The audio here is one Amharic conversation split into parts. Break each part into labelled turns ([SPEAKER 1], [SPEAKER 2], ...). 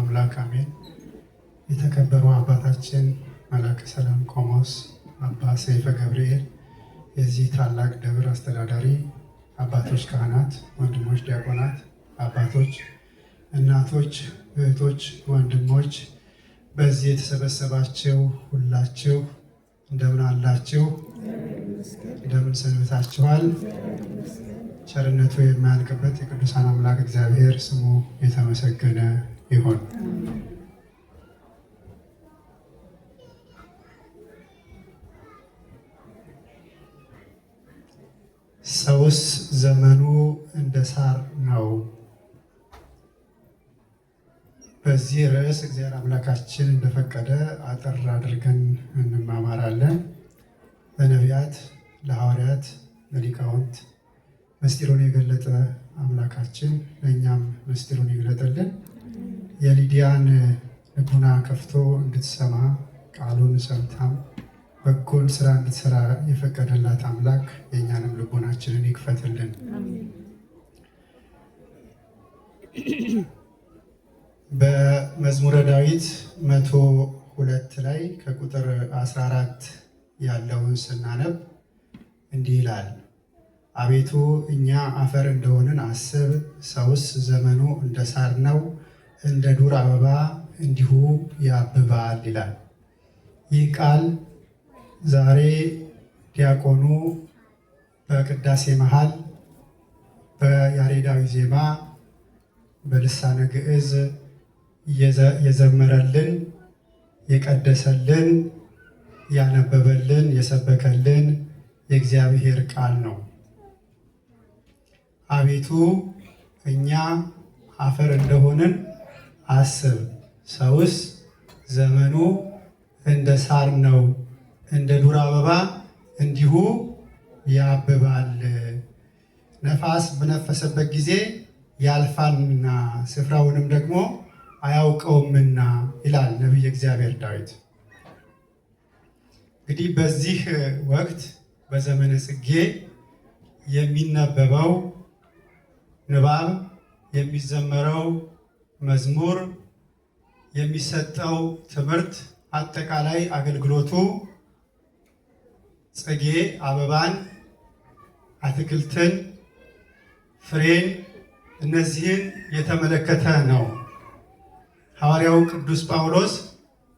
[SPEAKER 1] አምላክ አሜን። የተከበሩ አባታችን መላከ ሰላም ቆሞስ አባ ሰይፈ ገብርኤል፣ የዚህ ታላቅ ደብር አስተዳዳሪ፣ አባቶች ካህናት፣ ወንድሞች ዲያቆናት፣ አባቶች፣ እናቶች፣ እህቶች፣ ወንድሞች፣ በዚህ የተሰበሰባችሁ ሁላችሁ እንደምን አላችሁ? እንደምን ሰንብታችኋል? ቸርነቱ የማያልቅበት የቅዱሳን አምላክ እግዚአብሔር ስሙ የተመሰገነ ይሁን። ሰውስ ዘመኑ እንደ ሳር ነው። በዚህ ርዕስ እግዚአብሔር አምላካችን እንደፈቀደ አጠር አድርገን እንማማራለን። ለነቢያት፣ ለሐዋርያት፣ ለሊቃውንት ምስጢሩን የገለጠ አምላካችን ለእኛም ምስጢሩን ይግለጥልን። የሊዲያን ልቡና ከፍቶ እንድትሰማ ቃሉን ሰምታም በጎን ስራ እንድትሰራ የፈቀደላት አምላክ የእኛንም ልቡናችንን ይክፈትልን። በመዝሙረ ዳዊት 102 ላይ ከቁጥር 14 ያለውን ስናነብ እንዲህ ይላል። አቤቱ እኛ አፈር እንደሆንን አስብ፣ ሰውስ ዘመኑ እንደ ሳር ነው፣ እንደ ዱር አበባ እንዲሁ ያብባል ይላል። ይህ ቃል ዛሬ ዲያቆኑ በቅዳሴ መሃል በያሬዳዊ ዜማ በልሳነ ግዕዝ የዘመረልን፣ የቀደሰልን፣ ያነበበልን፣ የሰበከልን የእግዚአብሔር ቃል ነው። አቤቱ እኛ አፈር እንደሆንን አስብ፣ ሰውስ ዘመኑ እንደ ሳር ነው፣ እንደ ዱር አበባ እንዲሁ ያብባል። ነፋስ በነፈሰበት ጊዜ ያልፋልና ስፍራውንም ደግሞ አያውቀውምና ይላል ነቢየ እግዚአብሔር ዳዊት። እንግዲህ በዚህ ወቅት በዘመነ ጽጌ የሚነበበው ንባብ፣ የሚዘመረው መዝሙር፣ የሚሰጠው ትምህርት፣ አጠቃላይ አገልግሎቱ ጽጌ አበባን፣ አትክልትን፣ ፍሬን እነዚህን የተመለከተ ነው። ሐዋርያው ቅዱስ ጳውሎስ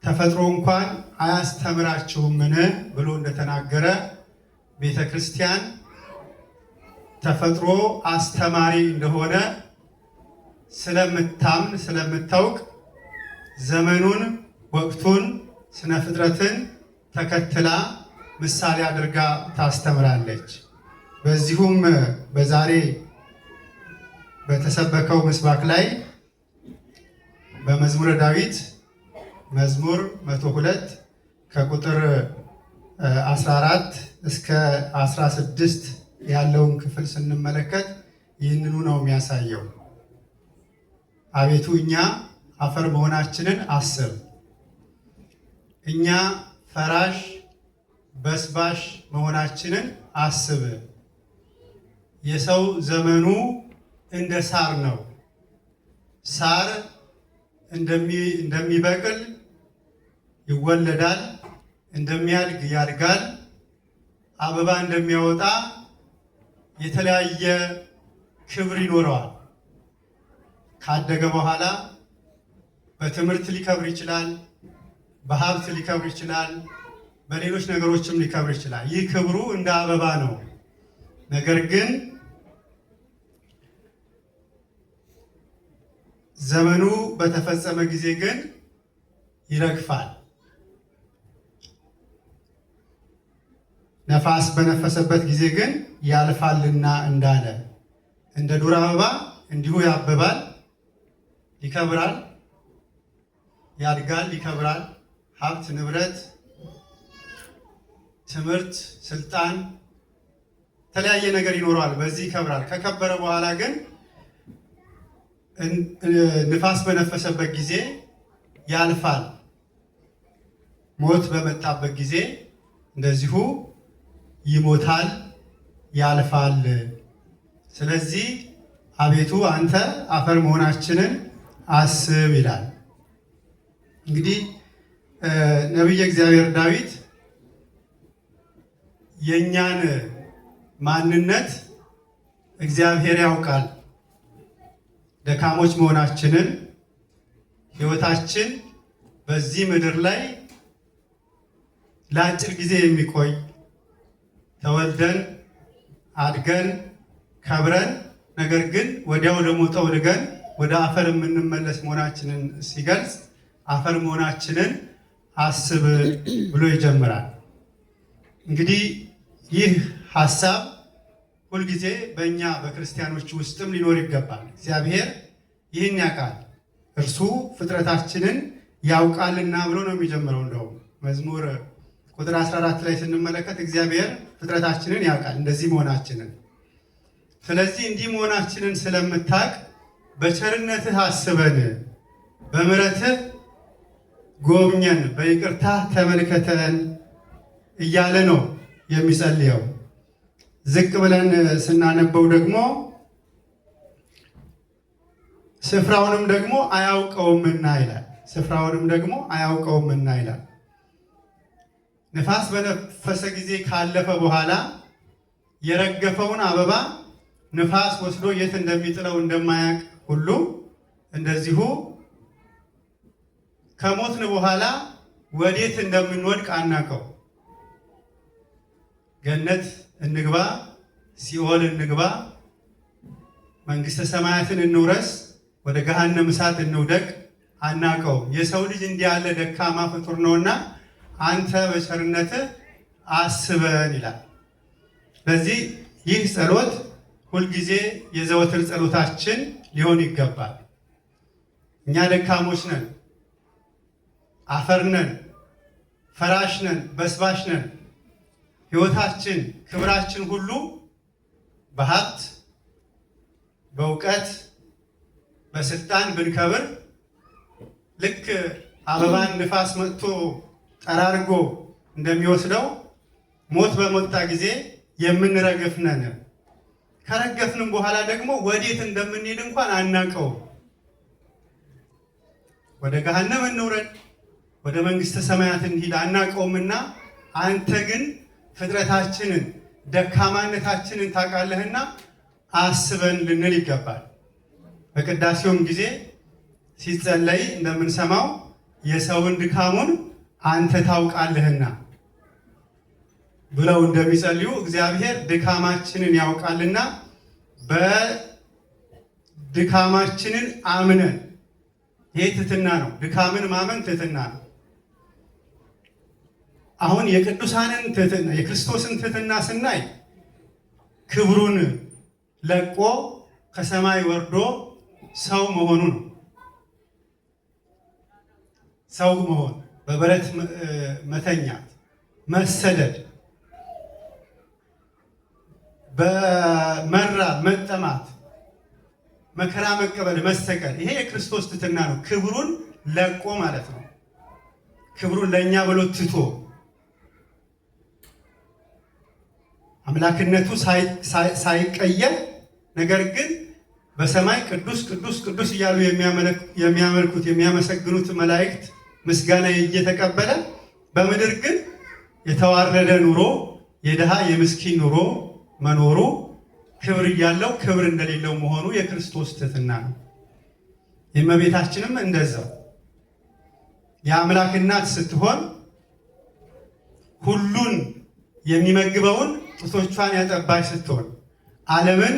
[SPEAKER 1] ተፈጥሮ እንኳን አያስተምራችሁምን ብሎ እንደተናገረ ቤተ ክርስቲያን ተፈጥሮ አስተማሪ እንደሆነ ስለምታምን ስለምታውቅ ዘመኑን፣ ወቅቱን፣ ስነ ፍጥረትን ተከትላ ምሳሌ አድርጋ ታስተምራለች። በዚሁም በዛሬ በተሰበከው ምስባክ ላይ በመዝሙረ ዳዊት መዝሙር 102 ከቁጥር 14 እስከ 16 ያለውን ክፍል ስንመለከት ይህንኑ ነው የሚያሳየው። አቤቱ እኛ አፈር መሆናችንን አስብ፣ እኛ ፈራሽ በስባሽ መሆናችንን አስብ። የሰው ዘመኑ እንደ ሳር ነው። ሳር እንደሚበቅል ይወለዳል፣ እንደሚያድግ ያድጋል፣ አበባ እንደሚያወጣ የተለያየ ክብር ይኖረዋል። ካደገ በኋላ በትምህርት ሊከብር ይችላል፣ በሀብት ሊከብር ይችላል፣ በሌሎች ነገሮችም ሊከብር ይችላል። ይህ ክብሩ እንደ አበባ ነው። ነገር ግን ዘመኑ በተፈጸመ ጊዜ ግን ይረግፋል። ነፋስ በነፈሰበት ጊዜ ግን ያልፋልና እንዳለ እንደ ዱር አበባ እንዲሁ ያብባል፣ ይከብራል፣ ያድጋል፣ ይከብራል። ሀብት፣ ንብረት፣ ትምህርት፣ ስልጣን፣ የተለያየ ነገር ይኖረዋል። በዚህ ይከብራል። ከከበረ በኋላ ግን ንፋስ በነፈሰበት ጊዜ ያልፋል። ሞት በመጣበት ጊዜ እንደዚሁ ይሞታል፣ ያልፋል። ስለዚህ አቤቱ አንተ አፈር መሆናችንን አስብ ይላል። እንግዲህ ነቢየ እግዚአብሔር ዳዊት የእኛን ማንነት እግዚአብሔር ያውቃል፣ ደካሞች መሆናችንን፣ ሕይወታችን በዚህ ምድር ላይ ለአጭር ጊዜ የሚቆይ ተወልደን አድገን ከብረን ነገር ግን ወዲያው ደግሞ ጠውልገን ወደ አፈር የምንመለስ መሆናችንን ሲገልጽ አፈር መሆናችንን አስብ ብሎ ይጀምራል። እንግዲህ ይህ ሐሳብ ሁልጊዜ በእኛ በክርስቲያኖች ውስጥም ሊኖር ይገባል። እግዚአብሔር ይህን ያውቃል፣ እርሱ ፍጥረታችንን ያውቃልና ብሎ ነው የሚጀምረው። እንደውም መዝሙር ቁጥር 14 ላይ ስንመለከት እግዚአብሔር ፍጥረታችንን ያውቃል፣ እንደዚህ መሆናችንን። ስለዚህ እንዲህ መሆናችንን ስለምታውቅ በቸርነትህ አስበን፣ በምሕረትህ ጎብኘን፣ በይቅርታ ተመልከተን እያለ ነው የሚጸልየው። ዝቅ ብለን ስናነበው ደግሞ ስፍራውንም ደግሞ አያውቀውምና ይላል። ስፍራውንም ደግሞ አያውቀውምና ይላል። ነፋስ በነፈሰ ጊዜ ካለፈ በኋላ የረገፈውን አበባ ነፋስ ወስዶ የት እንደሚጥለው እንደማያውቅ ሁሉ እንደዚሁ ከሞትን በኋላ ወዴት እንደምንወድቅ አናውቀው። ገነት እንግባ፣ ሲኦል እንግባ፣ መንግስተ ሰማያትን እንውረስ፣ ወደ ገሃነም እሳት እንውደቅ አናውቀው። የሰው ልጅ እንዲህ ያለ ደካማ ፍጡር ነውና አንተ በቸርነትህ አስበን ይላል። ስለዚህ ይህ ጸሎት ሁልጊዜ የዘወትር ጸሎታችን ሊሆን ይገባል። እኛ ደካሞች ነን፣ አፈር ነን፣ ፈራሽ ነን፣ በስባሽ ነን። ሕይወታችን፣ ክብራችን ሁሉ በሀብት፣ በእውቀት፣ በስልጣን ብንከብር ልክ አበባን ንፋስ መጥቶ ጠራርጎ እንደሚወስደው ሞት በመጣ ጊዜ የምንረግፍ ነን። ከረገፍንም በኋላ ደግሞ ወዴት እንደምንሄድ እንኳን አናውቀውም። ወደ ገሃነም እንውረድ፣ ወደ መንግስተ ሰማያት እንሂድ አናውቀውምና አንተ ግን ፍጥረታችንን ደካማነታችንን ታውቃለህና አስበን ልንል ይገባል። በቅዳሴውም ጊዜ ሲጸለይ እንደምንሰማው የሰውን ድካሙን አንተ ታውቃለህና ብለው እንደሚጸልዩ እግዚአብሔር ድካማችንን ያውቃልና በድካማችንን አምነን፣ ይሄ ትሕትና ነው። ድካምን ማመን ትሕትና ነው። አሁን የቅዱሳንን ትሕትና የክርስቶስን ትሕትና ስናይ ክብሩን ለቆ ከሰማይ ወርዶ ሰው መሆኑ ነው። ሰው መሆን፣ በበረት መተኛት፣ መሰደድ፣ በመራብ መጠማት፣ መከራ መቀበል፣ መሰቀል፣ ይሄ የክርስቶስ ትሕትና ነው። ክብሩን ለቆ ማለት ነው። ክብሩን ለእኛ ብሎ ትቶ አምላክነቱ ሳይቀየር ነገር ግን በሰማይ ቅዱስ ቅዱስ ቅዱስ እያሉ የሚያመልኩት የሚያመሰግኑት መላእክት ምስጋና እየተቀበለ በምድር ግን የተዋረደ ኑሮ የድሃ የምስኪን ኑሮ መኖሩ ክብር እያለው ክብር እንደሌለው መሆኑ የክርስቶስ ትሕትና ነው። የእመቤታችንም እንደዛው የአምላክ እናት ስትሆን ሁሉን የሚመግበውን ጡቶቿን ያጠባች ስትሆን ዓለምን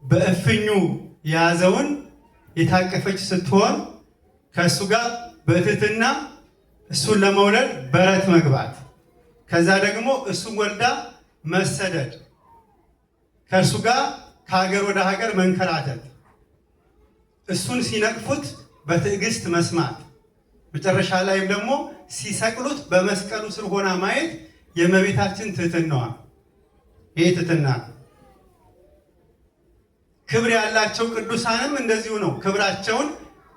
[SPEAKER 1] በእፍኙ የያዘውን የታቀፈች ስትሆን ከእሱ ጋር በትሕትና እሱን ለመውለድ በረት መግባት፣ ከዛ ደግሞ እሱን ወልዳ መሰደድ፣ ከእርሱ ጋር ከሀገር ወደ ሀገር መንከራተት፣ እሱን ሲነቅፉት በትዕግስት መስማት፣ መጨረሻ ላይም ደግሞ ሲሰቅሉት በመስቀሉ ስር ሆና ማየት የእመቤታችን ትሕትናዋ። ይህ ትሕትና ክብር ያላቸው ቅዱሳንም እንደዚሁ ነው። ክብራቸውን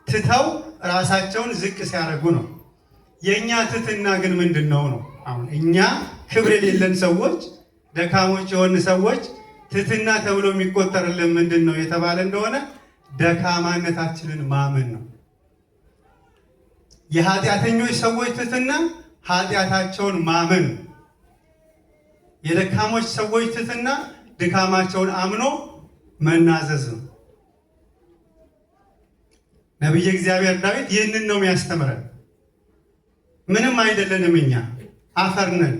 [SPEAKER 1] ትተው ራሳቸውን ዝቅ ሲያደርጉ ነው። የእኛ ትሕትና ግን ምንድን ነው? አሁን እኛ ክብር የሌለን ሰዎች፣ ደካሞች የሆን ሰዎች ትሕትና ተብሎ የሚቆጠርልን ምንድን ነው የተባለ እንደሆነ ደካማነታችንን ማመን ነው። የኃጢአተኞች ሰዎች ትሕትና ኃጢአታቸውን ማመን፣ የደካሞች ሰዎች ትሕትና ድካማቸውን አምኖ መናዘዝ ነው። ነቢየ እግዚአብሔር ዳዊት ይህንን ነው የሚያስተምረን። ምንም አይደለንም፣ እኛ አፈር ነን፣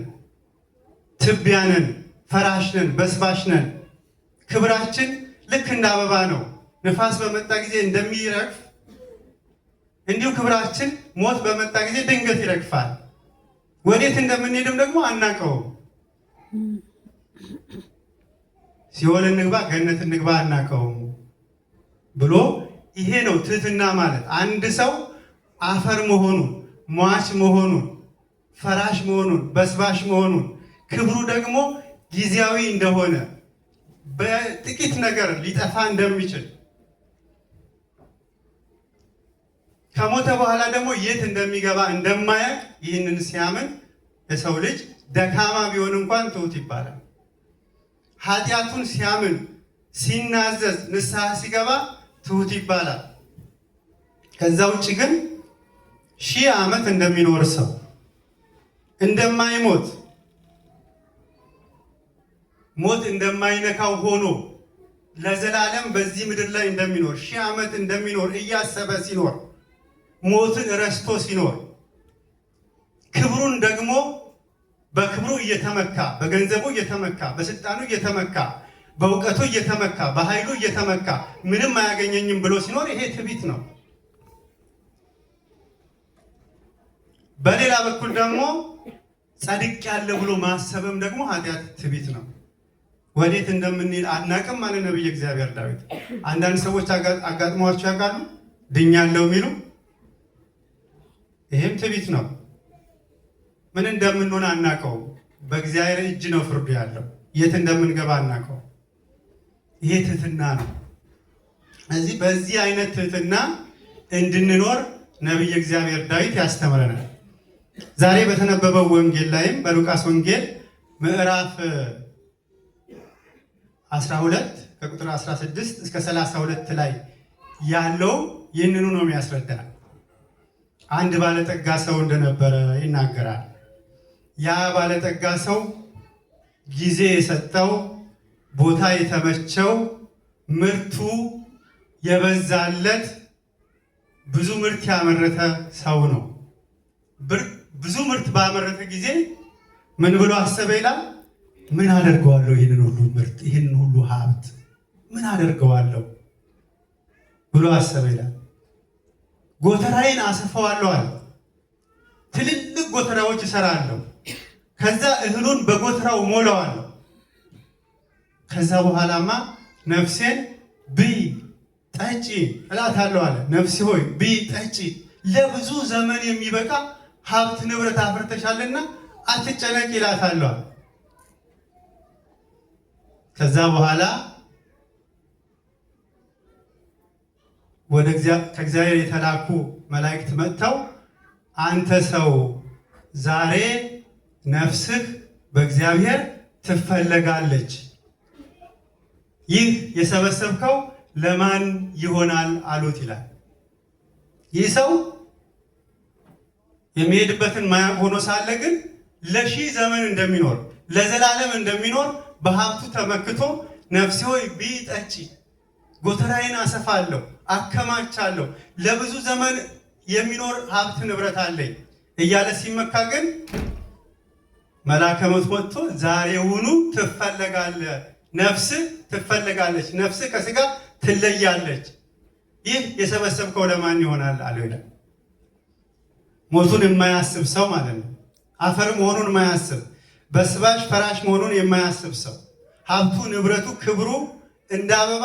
[SPEAKER 1] ትቢያ ነን፣ ፈራሽ ነን፣ በስባሽ ነን። ክብራችን ልክ እንደ አበባ ነው። ንፋስ በመጣ ጊዜ እንደሚረግፍ እንዲሁ ክብራችን ሞት በመጣ ጊዜ ድንገት ይረግፋል። ወዴት እንደምንሄድም ደግሞ አናውቀውም። ሲኦል እንግባ ገነት እንግባ አናውቀውም ብሎ ይሄ ነው ትሕትና ማለት። አንድ ሰው አፈር መሆኑን፣ ሟች መሆኑን፣ ፈራሽ መሆኑን፣ በስባሽ መሆኑን፣ ክብሩ ደግሞ ጊዜያዊ እንደሆነ፣ በጥቂት ነገር ሊጠፋ እንደሚችል፣ ከሞተ በኋላ ደግሞ የት እንደሚገባ እንደማያውቅ ይህንን ሲያምን የሰው ልጅ ደካማ ቢሆን እንኳን ትሑት ይባላል። ኃጢአቱን ሲያምን ሲናዘዝ ንስሐ ሲገባ ትሑት ይባላል። ከዛ ውጭ ግን 1000 ዓመት እንደሚኖር ሰው እንደማይሞት ሞት እንደማይነካው ሆኖ ለዘላለም በዚህ ምድር ላይ እንደሚኖር 1000 ዓመት እንደሚኖር እያሰበ ሲኖር ሞትን ረስቶ ሲኖር ክብሩን ደግሞ በክብሩ እየተመካ በገንዘቡ እየተመካ በስልጣኑ እየተመካ በእውቀቱ እየተመካ በኃይሉ እየተመካ ምንም አያገኘኝም ብሎ ሲኖር ይሄ ትዕቢት ነው። በሌላ በኩል ደግሞ ጸድቅ ያለ ብሎ ማሰብም ደግሞ ኃጢአት ትዕቢት ነው። ወዴት እንደምንሄድ አናቅም ማለት ነቢየ እግዚአብሔር ዳዊት። አንዳንድ ሰዎች አጋጥሟቸው ያውቃሉ ድኛለሁ የሚሉ፣ ይሄም ትዕቢት ነው። ምን እንደምንሆን አናቀው። በእግዚአብሔር እጅ ነው ፍርዱ ያለው። የት እንደምንገባ አናቀው። ይሄ ትሕትና ነው። ስለዚህ በዚህ አይነት ትሕትና እንድንኖር ነቢየ እግዚአብሔር ዳዊት ያስተምረናል። ዛሬ በተነበበው ወንጌል ላይም በሉቃስ ወንጌል ምዕራፍ 12 ከቁጥር 16 እስከ 32 ላይ ያለው ይህንኑ ነው የሚያስረዳል። አንድ ባለጠጋ ሰው እንደነበረ ይናገራል። ያ ባለጠጋ ሰው ጊዜ የሰጠው ቦታ የተመቸው ምርቱ የበዛለት ብዙ ምርት ያመረተ ሰው ነው። ብዙ ምርት ባመረተ ጊዜ ምን ብሎ አሰበ ይላል? ምን አደርገዋለሁ? ይህንን ሁሉ ምርት፣ ይህንን ሁሉ ሀብት ምን አደርገዋለሁ ብሎ አሰበ ይላል። ጎተራዬን አሰፋዋለሁ አለ። ትልልቅ ጎተራዎች እሰራለሁ። ከዛ እህሉን በጎተራው ሞላዋለሁ። ከዛ በኋላማ ነፍሴን ብይ ጠጪ እላታለሁ አለ። ነፍሴ ሆይ ብይ ጠጪ፣ ለብዙ ዘመን የሚበቃ ሀብት ንብረት አፍርተሻልና አትጨነቂ እላታለሁ አለ። ከዛ በኋላ ከእግዚአብሔር የተላኩ መላእክት መጥተው አንተ ሰው ዛሬ ነፍስህ በእግዚአብሔር ትፈለጋለች፣ ይህ የሰበሰብከው ለማን ይሆናል አሉት ይላል። ይህ ሰው የሚሄድበትን ማያውቅ ሆኖ ሳለ ግን ለ1000 ዘመን እንደሚኖር ለዘላለም እንደሚኖር በሀብቱ ተመክቶ ነፍሴ ሆይ ብይ ጠጪ፣ ጎተራዬን አሰፋለሁ፣ አከማቻለሁ፣ ለብዙ ዘመን የሚኖር ሀብት ንብረት አለኝ እያለ ሲመካ ግን መልአከ ሞት መጥቶ ዛሬውኑ ትፈለጋለህ፣ ነፍስህ ትፈለጋለች፣ ነፍስህ ከስጋ ትለያለች፣ ይህ የሰበሰብከው ለማን ይሆናል አለው ይላል። ሞቱን የማያስብ ሰው ማለት ነው። አፈር መሆኑን የማያስብ፣ በስባሽ ፈራሽ መሆኑን የማያስብ ሰው፣ ሀብቱ ንብረቱ ክብሩ እንደ አበባ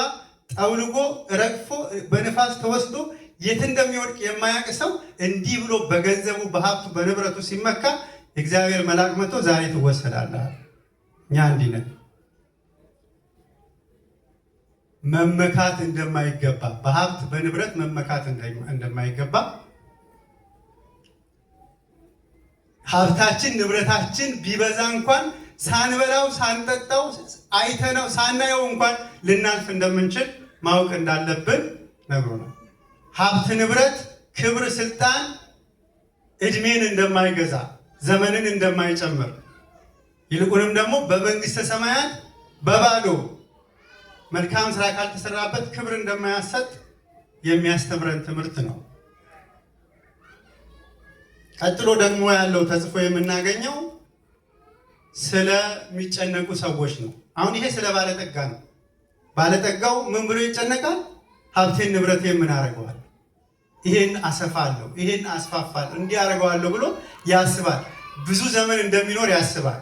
[SPEAKER 1] ጠውልጎ ረግፎ በንፋስ ተወስዶ የት እንደሚወድቅ የማያውቅ ሰው እንዲህ ብሎ በገንዘቡ በሀብቱ በንብረቱ ሲመካ የእግዚአብሔር መልአክ መጥቶ ዛሬ ትወሰዳለህ። እኛ እንዲህ ነን። መመካት እንደማይገባ፣ በሀብት በንብረት መመካት እንደማይገባ፣ ሀብታችን ንብረታችን ቢበዛ እንኳን ሳንበላው ሳንጠጣው አይተነው ሳናየው እንኳን ልናልፍ እንደምንችል ማወቅ እንዳለብን ነግሮናል። ሀብት ንብረት፣ ክብር፣ ስልጣን እድሜን እንደማይገዛ ዘመንን እንደማይጨምር ይልቁንም ደግሞ በመንግስተ ሰማያት በባዶ መልካም ስራ ካልተሰራበት ክብር እንደማያሰጥ የሚያስተምረን ትምህርት ነው። ቀጥሎ ደግሞ ያለው ተጽፎ የምናገኘው ስለሚጨነቁ ሰዎች ነው። አሁን ይሄ ስለ ባለጠጋ ነው። ባለጠጋው ምን ብሎ ይጨነቃል? ሀብቴን ንብረቴን ምን አደርገዋለሁ፣ ይሄን አሰፋለሁ፣ ይሄን አስፋፋለሁ፣ እንዲህ አደርገዋለሁ ብሎ ያስባል። ብዙ ዘመን እንደሚኖር ያስባል።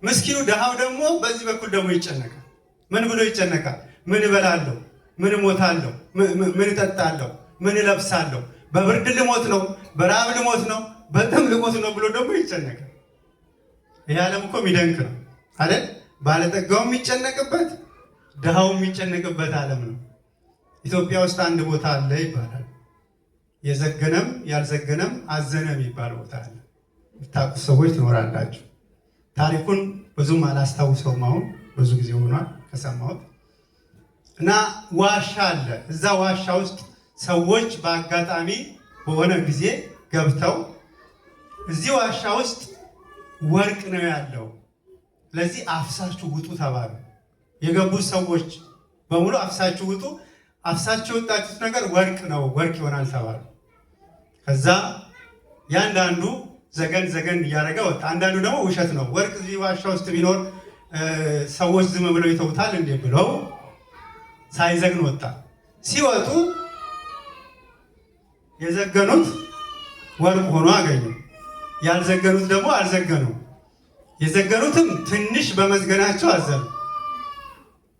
[SPEAKER 1] ምስኪኑ ድሃው ደግሞ በዚህ በኩል ደግሞ ይጨነቃል። ምን ብሎ ይጨነቃል? ምን እበላለሁ፣ ምን እሞታለሁ፣ ምን እጠጣለሁ፣ ምን እለብሳለሁ፣ በብርድ ልሞት ነው፣ በረሃብ ልሞት ነው፣ በጥም ልሞት ነው ብሎ ደግሞ ይጨነቃል። ይህ ዓለም እኮ የሚደንቅ ነው አይደል? ባለጠጋው የሚጨነቅበት ድሃው የሚጨነቅበት ዓለም ነው። ኢትዮጵያ ውስጥ አንድ ቦታ አለ ይባላል። የዘገነም ያልዘገነም አዘነ የሚባል ቦታ አለ። የምታውቁ ሰዎች ትኖራላችሁ። ታሪኩን ብዙም አላስታውሰውም። አሁን ብዙ ጊዜ ሆኗል ከሰማሁት። እና ዋሻ አለ። እዛ ዋሻ ውስጥ ሰዎች በአጋጣሚ በሆነ ጊዜ ገብተው እዚህ ዋሻ ውስጥ ወርቅ ነው ያለው፣ ለዚህ አፍሳችሁ ውጡ ተባሉ። የገቡት ሰዎች በሙሉ አፍሳችሁ ውጡ፣ አፍሳችሁ የወጣችሁት ነገር ወርቅ ነው፣ ወርቅ ይሆናል ተባሉ። ከዛ ያንዳንዱ ዘገን ዘገን እያደረገ ወጣ። አንዳንዱ ደግሞ ውሸት ነው፣ ወርቅ እዚህ ዋሻ ውስጥ ቢኖር ሰዎች ዝም ብለው ይተውታል እንዴ ብለው ሳይዘግን ወጣ። ሲወጡ የዘገኑት ወርቅ ሆኖ አገኙ፣ ያልዘገኑት ደግሞ አልዘገኑ። የዘገኑትም ትንሽ በመዝገናቸው አዘኑ፣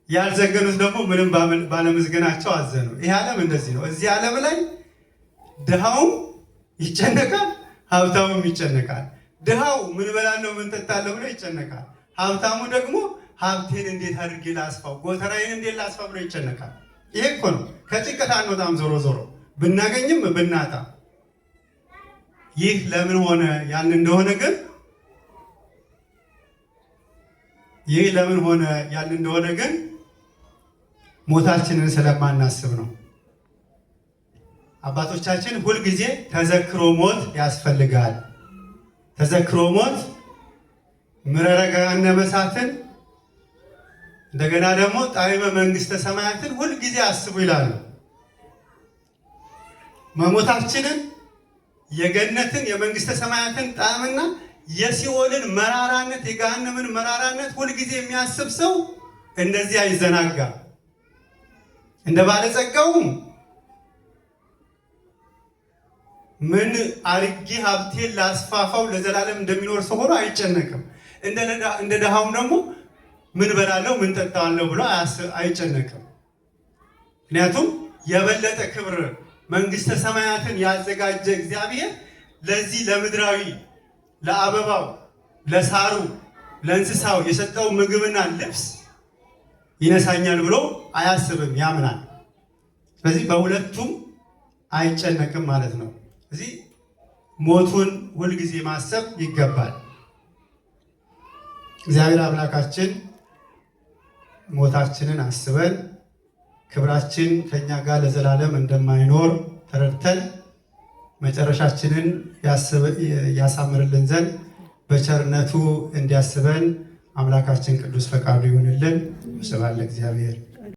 [SPEAKER 1] ያልዘገኑት ደግሞ ምንም ባለመዝገናቸው አዘኑ። ይህ ዓለም እንደዚህ ነው። እዚህ ዓለም ላይ ድሃውም ይጨነቃል፣ ሀብታሙም ይጨነቃል። ድሃው ምን በላለሁ ምን ጠጣለሁ ብሎ ይጨነቃል። ሀብታሙ ደግሞ ሀብቴን እንዴት አድርጌ ላስፋው፣ ጎተራዬን እንዴት ላስፋ ብሎ ይጨነቃል። ይሄ እኮ ነው። ከጭንቀት አንወጣም። ዞሮ ዞሮ ብናገኝም ብናጣ። ይህ ለምን ሆነ ያን እንደሆነ ግን ሞታችንን ስለማናስብ ነው። አባቶቻችን ሁልጊዜ ተዘክሮ ሞት ያስፈልጋል። ተዘክሮ ሞት ምረረ ገሃነመ እሳትን እንደገና ደግሞ ጣዕመ መንግስተ ሰማያትን ሁልጊዜ አስቡ ይላሉ። መሞታችንን የገነትን የመንግስተ ሰማያትን ጣዕምና የሲኦልን መራራነት የገሃነምን መራራነት ሁልጊዜ የሚያስብ ሰው እንደዚህ አይዘናጋ። እንደ ባለጸጋውም ምን አርጌ ሀብቴን ላስፋፋው ለዘላለም እንደሚኖር ሰው ሆኖ አይጨነቅም። እንደ ድሃውም ደግሞ ምን በላለሁ ምን ጠጣለሁ ብሎ አይጨነቅም። ምክንያቱም የበለጠ ክብር መንግስተ ሰማያትን ያዘጋጀ እግዚአብሔር ለዚህ ለምድራዊ ለአበባው፣ ለሳሩ፣ ለእንስሳው የሰጠው ምግብና ልብስ ይነሳኛል ብሎ አያስብም፣ ያምናል። ስለዚህ በሁለቱም አይጨነቅም ማለት ነው። ስለዚህ ሞቱን ሁልጊዜ ማሰብ ይገባል። እግዚአብሔር አምላካችን ሞታችንን አስበን ክብራችን ከኛ ጋር ለዘላለም እንደማይኖር ተረድተን መጨረሻችንን ያሳምርልን ዘንድ በቸርነቱ እንዲያስበን አምላካችን ቅዱስ ፈቃዱ ይሁንልን። ስብሐት ለእግዚአብሔር።